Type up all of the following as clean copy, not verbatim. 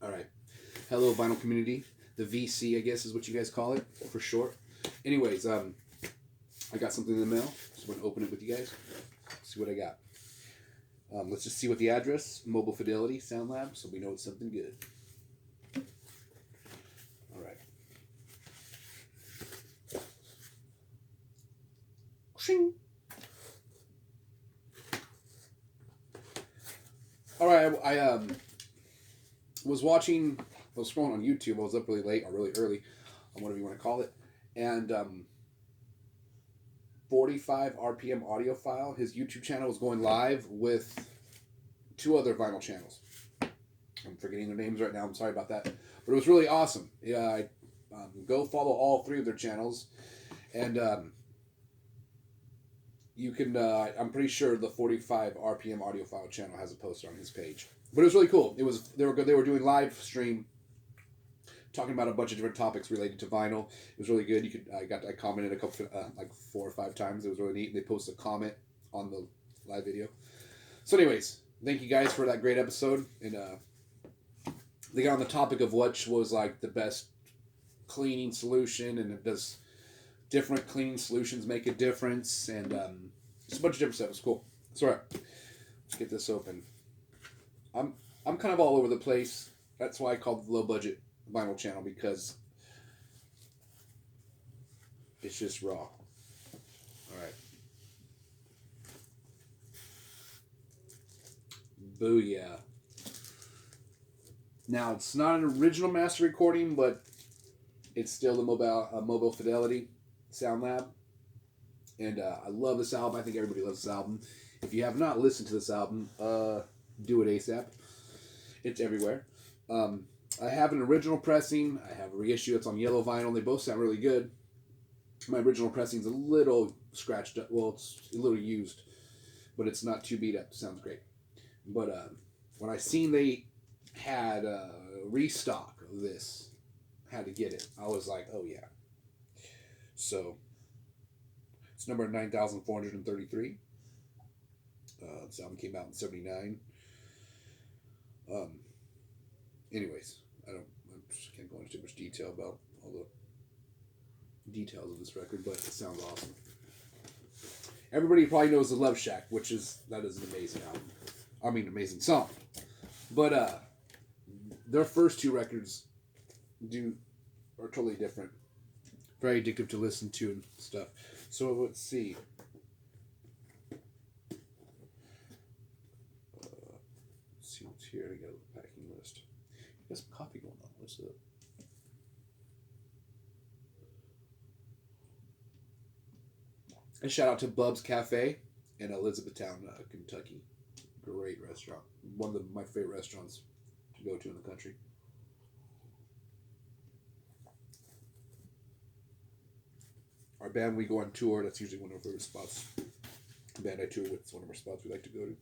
All right. Hello, vinyl community. The VC, I guess, is what you guys call it for short. Anyways, I got something in the mail. Just want to open it with you guys. See what I got. Let's just see what the address. Mobile Fidelity Sound Lab, so we know it's something good. All right. Shing. All right. I was watching. I was scrolling on YouTube. I was up really late or really early, on whatever you want to call it, and 45 RPM audio file. His YouTube channel was going live with two other vinyl channels. I'm forgetting their names right now. I'm sorry about that, but it was really awesome. Yeah, go follow all three of their channels, and you can. I'm pretty sure the 45 RPM audio file channel has a poster on his page. But it was really cool. It was they were doing live stream, talking about a bunch of different topics related to vinyl. It was really good. I commented a couple like 4 or 5 times. It was really neat. They posted a comment on the live video. So, anyways, thank you guys for that great episode. And they got on the topic of which was like the best cleaning solution, and does different cleaning solutions make a difference, and just a bunch of different stuff. It was cool. So, all right, let's get this open. I'm kind of all over the place. That's why I called the low budget vinyl channel, because it's just raw. All right. Booyah. Now, it's not an original master recording, but it's still the Mobile Fidelity Sound Lab. And I love this album. I think everybody loves this album. If you have not listened to this album, do it ASAP. It's everywhere. I have an original pressing. I have a reissue. It's on yellow vinyl. They both sound really good. My original pressing's a little scratched up. Well, it's a little used, but it's not too beat up. It sounds great. But when I seen they had a restock of this, had to get it. I was like, oh yeah. So it's number 9,433. This album came out in '79. Anyways, I just can't go into too much detail about all the details of this record, but it sounds awesome. Everybody probably knows the Love Shack, that is an amazing album. I mean, amazing song. But their first 2 records are totally different. Very addictive to listen to and stuff. So let's see. Let's see what's here. I got a packing list. Got some coffee going on. What's up? And shout out to Bub's Cafe in Elizabethtown, Kentucky. Great restaurant. One of my favorite restaurants to go to in the country. Our band, we go on tour. That's usually one of our favorite spots. The band I tour with, it's one of our spots we like to go to.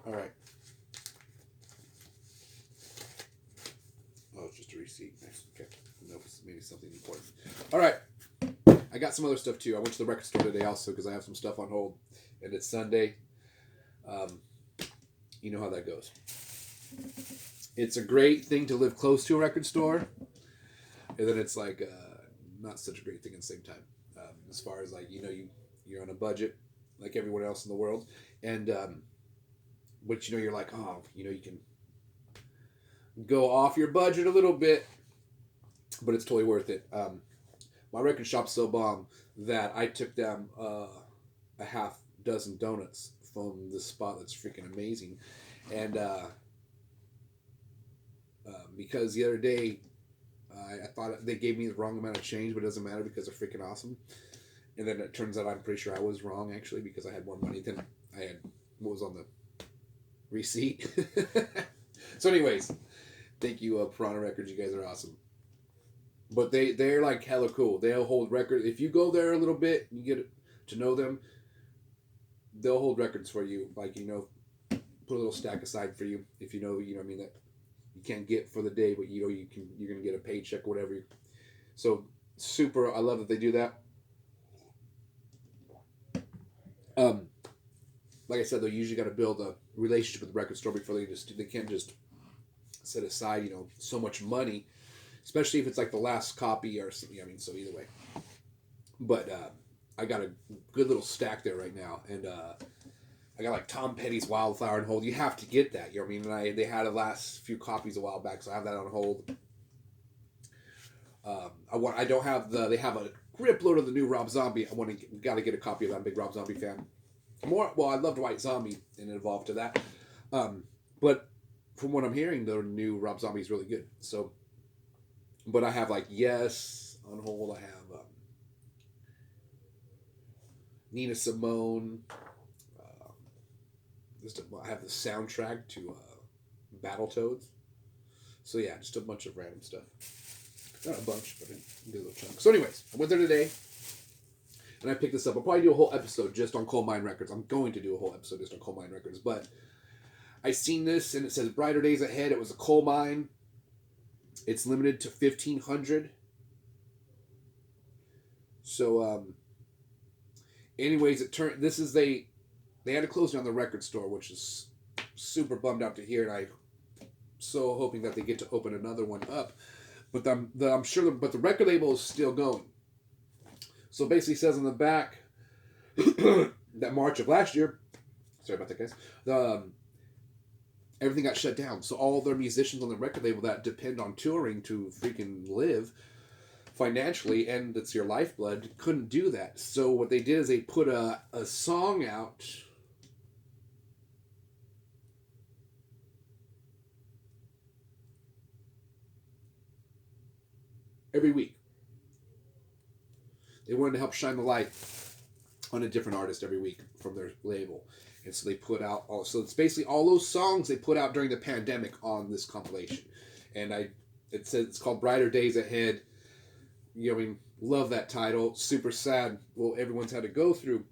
All right. Oh, it's just a receipt. Nice. Okay. Nope, it's maybe something important. All right. I got some other stuff too. I went to the record store today also because I have some stuff on hold, and it's Sunday. You know how that goes. It's a great thing to live close to a record store, and then it's like not such a great thing at the same time. As far as like you're on a budget like everyone else in the world, and but you're like, oh, you can go off your budget a little bit, but it's totally worth it. My record shop's so bomb that I took them a half dozen donuts from this spot that's freaking amazing. And because the other day I thought they gave me the wrong amount of change, but it doesn't matter because they're freaking awesome. And then it turns out I'm pretty sure I was wrong, actually, because I had more money than I had what was on the receipt. So anyways, thank you, Piranha Records. You guys are awesome. But they're like hella cool. They'll hold records. If you go there a little bit, you get to know them, they'll hold records for you. Like, put a little stack aside for you. If that you can't get for the day, but you're going to get a paycheck or whatever. So super, I love that they do that. like I said, they usually got to build a relationship with the record store before they can't just set aside, so much money, especially if it's like the last copy or something. I mean, so either way. But I got a good little stack there right now, and I got like Tom Petty's Wildflower on hold. You have to get that, you know what I mean? And they had the last few copies a while back, so I have that on hold. I don't have they have a grip load of the new Rob Zombie. Got to get a copy of that. I'm a big Rob Zombie fan. I loved White Zombie and it evolved to that. But from what I'm hearing, the new Rob Zombie is really good. So, but I have like Yes on hold. I have Nina Simone. I have the soundtrack to Battletoads. So yeah, just a bunch of random stuff. Not a bunch, but a good little chunk. So anyways, I went there today, and I picked this up. I'll probably do a whole episode just on Coal Mine Records. I'm going to do a whole episode just on Coal Mine Records, but I seen this, and it says Brighter Days Ahead. It was a coal mine. It's limited to 1,500. So, anyways, they had to close down the record store, which is super bummed out to hear, and I'm so hoping that they get to open another one up. But I'm sure, but the record label is still going. So it basically says on the back that March of last year, sorry about that, guys. Everything got shut down. So all their musicians on the record label that depend on touring to freaking live financially, and it's your lifeblood, couldn't do that. So what they did is they put a song out. Every week. They wanted to help shine the light on a different artist every week from their label. And so they put out so it's basically all those songs they put out during the pandemic on this compilation. And it says it's called Brighter Days Ahead. Love that title. Super sad. Well, everyone's had to go through.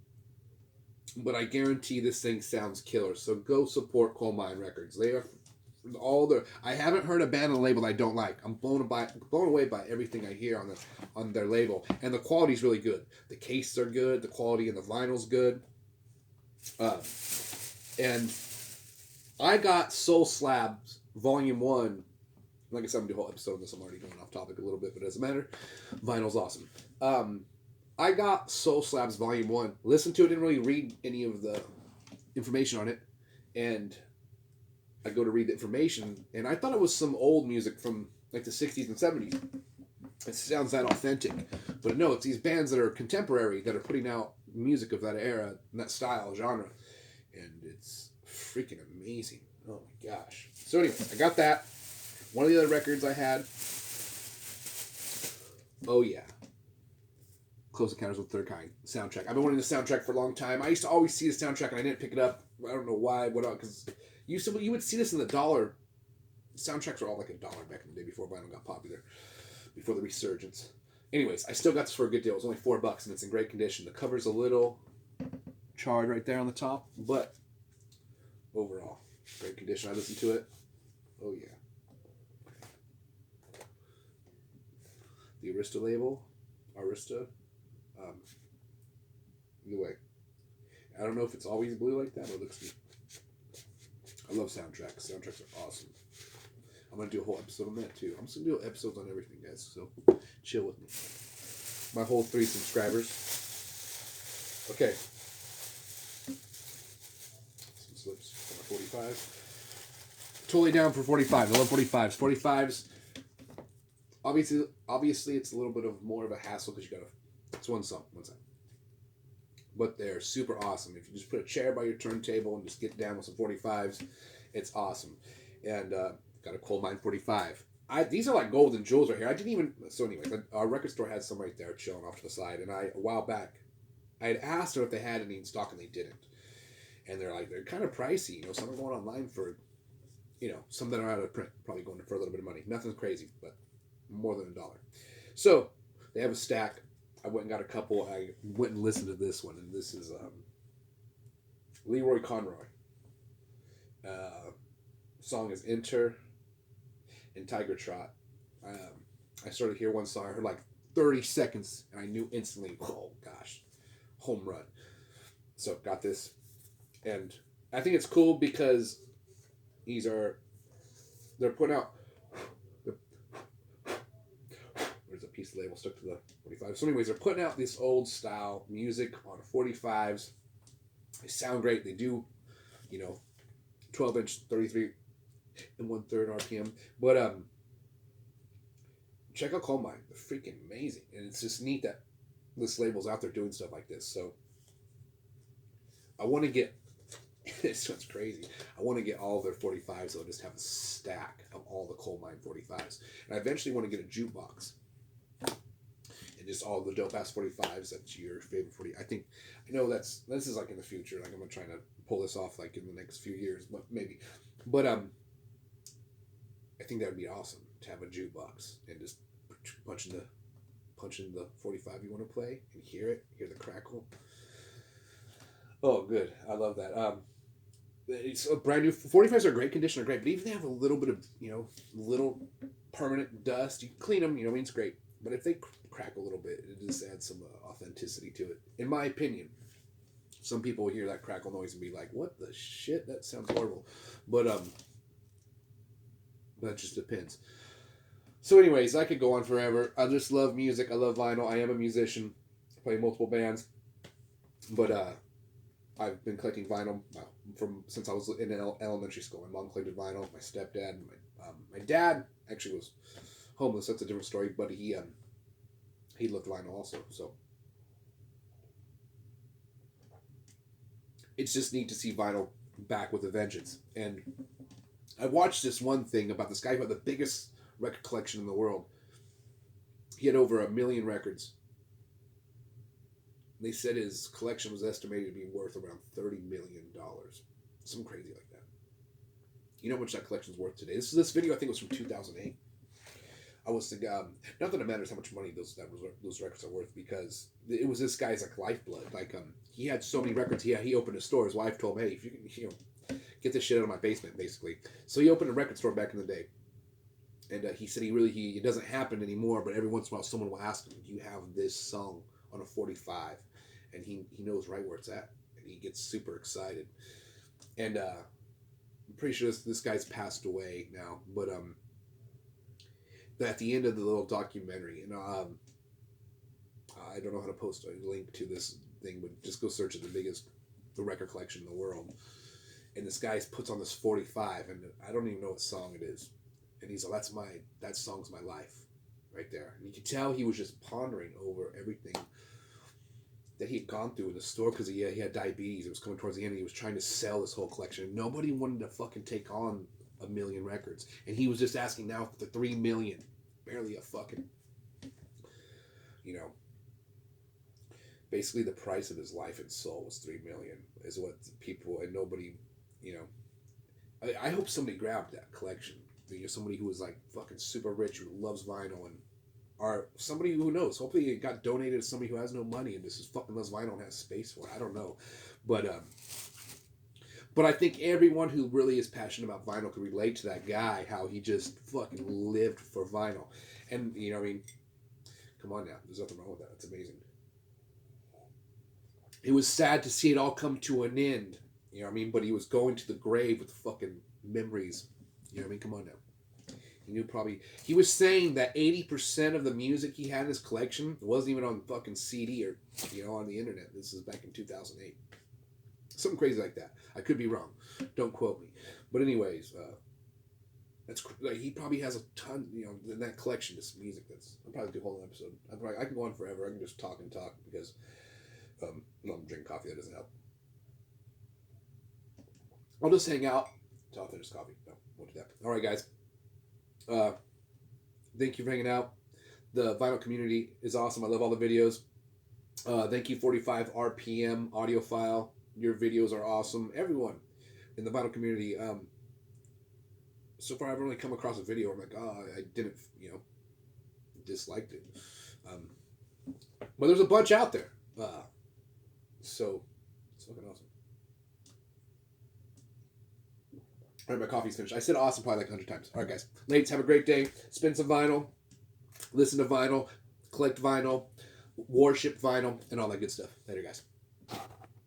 But I guarantee this thing sounds killer. So go support Coal Mine Records. They are I haven't heard a band on the label I don't like. I'm blown away by everything I hear on their label, and the quality's really good. The cases are good. The quality in the vinyl's good. And I got Soul Slabs Volume 1. Like I said, I'm going to do a whole episode on this. I'm already going off topic a little bit, but it doesn't matter. Vinyl's awesome. I got Soul Slabs Volume 1. Listened to it, didn't really read any of the information on it. And I go to read the information, and I thought it was some old music from like the 60s and 70s. It sounds that authentic. But no, it's these bands that are contemporary that are putting out music of that era, and that style, genre. And it's freaking amazing. Oh my gosh. So anyway, I got that. One of the other records I had. Oh yeah. Close Encounters with the Third Kind soundtrack. I've been wanting the soundtrack for a long time. I used to always see the soundtrack and I didn't pick it up. I don't know why. Because you would see this in the dollar. Soundtracks were all like $1 back in the day before vinyl got popular. Before the resurgence. Anyways, I still got this for a good deal. It was only $4 and it's in great condition. The cover's a little charred right there on the top, but overall, great condition. I listened to it. Oh yeah. The Arista label. Arista. Either way. I don't know if it's always blue like that, but it looks good. I love soundtracks. Soundtracks are awesome. I'm going to do a whole episode on that too. I'm just going to do episodes on everything, guys. So chill with me. My whole 3 subscribers. Okay. Some slips for my 45. Totally down for 45. I love 45s. 45s. Obviously, it's a little bit of more of a hassle because you got to. It's one song. But they're super awesome. If you just put a chair by your turntable and just get down with some 45s, it's awesome. And got a Coal Mine 45. These are like golden jewels right here. I didn't even... So anyway, our record store had some right there chilling off to the side. And a while back, I had asked them if they had any in stock, and they didn't. And they're kind of pricey. Some are going online for, some that are out of print. Probably going for a little bit of money. Nothing crazy, but more than $1. So, they have a stack. I went and got a couple. I went and listened to this one, and this is Leroy Conroy. Song is Enter and Tiger Trot. I started to hear one song. I heard like 30 seconds, and I knew instantly, oh gosh, home run. So got this, And I think it's cool because they're putting out. There's a piece of label stuck to the 45. So, anyways, they're putting out this old style music on 45s. They sound great. They do, 12-inch, 33 and 1/3 RPM. But check out Coal Mine. They're freaking amazing, and it's just neat that this label's out there doing stuff like this. So, I want to get. This sounds crazy. I want to get all of their 45s. So I'll just have a stack of all the Coal Mine 45s, and I eventually want to get a jukebox. And just all the dope ass 45s. That's your favorite 40. I know this is like in the future. Like I'm gonna try to pull this off like in the next few years, but maybe. But I think that would be awesome to have a jukebox and just punch in the 45 you want to play and hear the crackle. Oh, good. I love that. It's a brand new 45s are great condition, are great, but even they have a little bit of little permanent dust, you can clean them. It's great. But if they crack a little bit, it just adds some authenticity to it, in my opinion. Some people will hear that crackle noise and be like, "What the shit? That sounds horrible." But that just depends. So, anyways, I could go on forever. I just love music. I love vinyl. I am a musician. I play multiple bands, but I've been collecting vinyl since I was in elementary school. My mom collected vinyl. My stepdad, my dad actually was homeless. That's a different story. But he loved vinyl also. So it's just neat to see vinyl back with a vengeance. And I watched this one thing about this guy who had the biggest record collection in the world. He had over 1 million records. They said his collection was estimated to be worth around $30 million. Something crazy like that. You know how much that collection's worth today? This video, I think, was from 2008. I was thinking, not that it matters how much money those records are worth, because it was this guy's like lifeblood. Like he had so many records. He opened a store. His wife told him, "Hey, if you can, get this shit out of my basement," basically. So he opened a record store back in the day. And he said it doesn't happen anymore, but every once in a while someone will ask him, "Do you have this song on a 45?" And he knows right where it's at, and he gets super excited. And I'm pretty sure this guy's passed away now, but at the end of the little documentary, and I don't know how to post a link to this thing, but just go search the record collection in the world. And this guy puts on this 45, and I don't even know what song it is. And he's like, that song's my life, right there. And you could tell he was just pondering over everything that he had gone through in the store, because he had diabetes. It was coming towards the end, and he was trying to sell this whole collection. Nobody wanted to fucking take on 1 million records. And he was just asking now for 3 million. Barely a fucking, basically the price of his life and soul was 3 million, is what people, and nobody, I hope somebody grabbed that collection. Somebody who was like fucking super rich, who loves vinyl, or somebody who knows. Hopefully it got donated to somebody who has no money and just fucking loves vinyl and has space for it. I don't know. But I think everyone who really is passionate about vinyl can relate to that guy, how he just fucking lived for vinyl. And, come on now. There's nothing wrong with that. It's amazing. It was sad to see it all come to an end. But he was going to the grave with fucking memories. Come on now. He was saying that 80% of the music he had in his collection wasn't even on fucking CD or, on the internet. This is back in 2008. Something crazy like that. I could be wrong. Don't quote me. But anyways, that's like, he probably has a ton, in that collection, this music. I'll probably do a whole episode. I can go on forever. I can just talk and talk because, I'm drinking coffee. That doesn't help. I'll just hang out until I finish coffee. No, won't do that. All right, guys. Thank you for hanging out. The vinyl community is awesome. I love all the videos. Thank you, 45 RPM audiophile. Your videos are awesome. Everyone in the vinyl community. So far, I've only come across a video where I'm like, I didn't, disliked it. But there's a bunch out there. So it's fucking awesome. All right, my coffee's finished. I said awesome probably like 100 times. All right, guys. Ladies, have a great day. Spin some vinyl. Listen to vinyl. Collect vinyl. Worship vinyl. And all that good stuff. Later, guys.